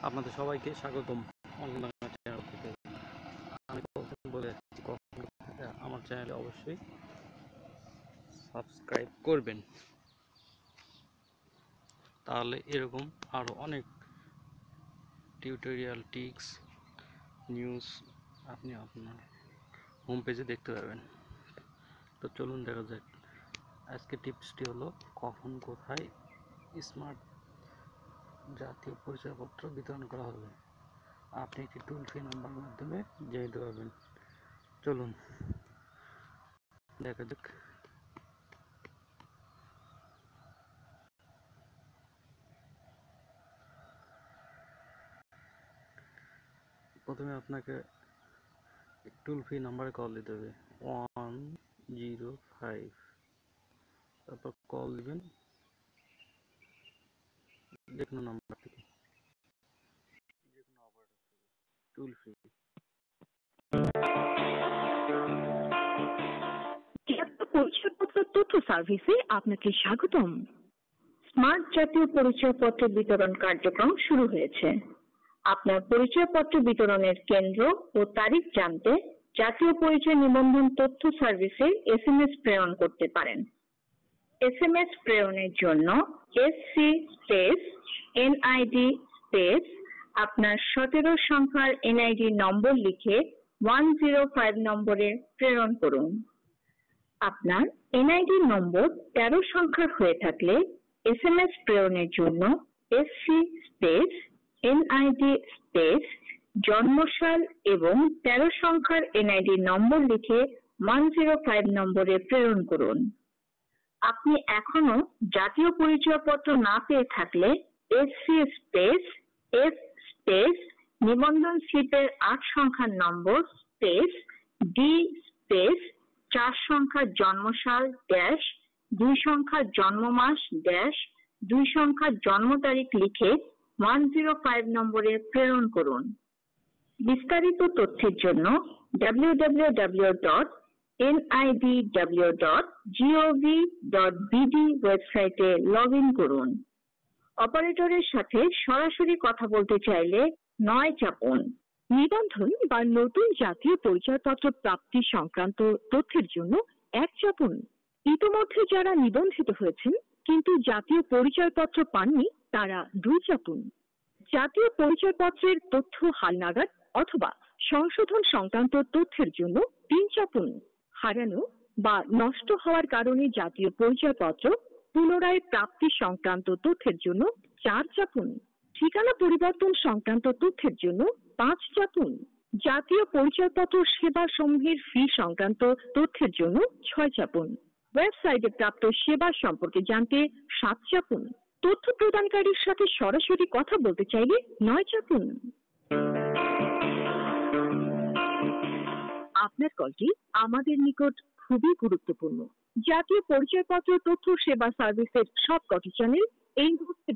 আপনাদের সবাইকে স্বাগতম অনলাইন চ্যানেল থেকে। আমি কখন বলে যাচ্ছি, কখন আমার চ্যানেলে অবশ্যই সাবস্ক্রাইব করবেন, তাহলে এরকম আরও অনেক টিউটোরিয়াল, টিপস, নিউজ আপনি আপনার হোম পেজে দেখতে পাবেন। তো চলুন দেখা যাক। আজকে টিপসটি হলো কখন কোথায় স্মার্ট জাতীয় পরিচয়পত্র বিতরণ করা হবে। আপনি একটি টোল ফ্রি নাম্বারের মাধ্যমে জেনে নিতে পারবেন। চলুন দেখা যাক। প্রথমে আপনাকে টোল ফ্রি নাম্বারে কল দিতে হবে 105, তারপর কল দিবেন যে কোনো নাম্বার থেকে, যে কোনো অপারেটর থেকে, টোল ফ্রি। পরিচয়পত্র তথ্য সার্ভিসে আপনাকে স্বাগতম। স্মার্ট জাতীয় পরিচয়পত্র বিতরণ কার্যক্রম শুরু হয়েছে। আপনার পরিচয়পত্র বিতরণের কেন্দ্র ও তারিখ জানতে জাতীয় পরিচয় নিবন্ধন তথ্য সার্ভিসে এসএমএস প্রেরণ করতে পারেন। এসএমএস প্রেরণের জন্য এসসি স্পেস এনআইডি স্পেস আপনার 17 সংখ্যার এনআইডি নম্বর লিখে 105 নম্বরে প্রেরণ করুন। আপনার এনআইডি নম্বর 13 সংখ্যার হয়ে থাকলে এসএমএস প্রেরণের জন্য এসসি স্পেস এনআইডি স্পেস জন্মসাল এবং 13 সংখ্যার এনআইডি নম্বর লিখে 105 নম্বরে প্রেরণ করুন। আপনি এখনো জাতীয় পরিচয়পত্র না পেয়ে থাকলে এসসি স্পেস এফ স্পেস নিবন্ধন স্লিপের 8 সংখ্যার নম্বর স্পেস ডি স্পেস 4 সংখ্যার জন্মসাল ড্যাশ 2 সংখ্যার জন্মমাস ড্যাশ 2 সংখ্যার জন্ম তারিখ লিখে 105 নম্বরে প্রেরণ করুন। বিস্তারিত তথ্যের জন্য www.nidw.gov.bd ওয়েবসাইটে লগ ইন করুন। অপারেটরের সাথে সরাসরি কথা বলতে চাইলে 9 চাপুন। নিবন্ধন বা নতুন জাতীয় পরিচয়পত্র প্রাপ্তি সংক্রান্ত তথ্যের জন্য 1 চাপুন। ইতোমধ্যে যারা নিবন্ধিত হয়েছেন কিন্তু জাতীয় পরিচয়পত্র পাননি তারা 2 চাপুন। জাতীয় পরিচয়পত্রের তথ্য হালনাগাদ অথবা সংশোধন সংক্রান্ত তথ্যের জন্য 3 চাপুন। হারানো বা নষ্ট হওয়ার কারণে জাতীয় পরিচয়পত্র পুনরায় প্রাপ্তি সংক্রান্ত তথ্যের জন্য 4 চাপুন। ঠিকানা পরিবর্তন সংক্রান্ত তথ্যের জন্য 5 চাপুন। জাতীয় পরিচয়পত্র সেবা সমূহের ফি সংক্রান্ত তথ্যের জন্য 6 চাপুন। ওয়েবসাইটে প্রাপ্ত সেবা সম্পর্কে জানতে 7 চাপুন। তথ্য প্রদানকারীর সাথে সরাসরি কথা বলতে চাইলে 9 চাপুন। আপনার কলটি আমাদের নিকট খুবই গুরুত্বপূর্ণ। জাতীয় পরিচয়পত্র তথ্য সেবা সার্ভিসের সবকটি চ্যানেল এই মুহূর্তে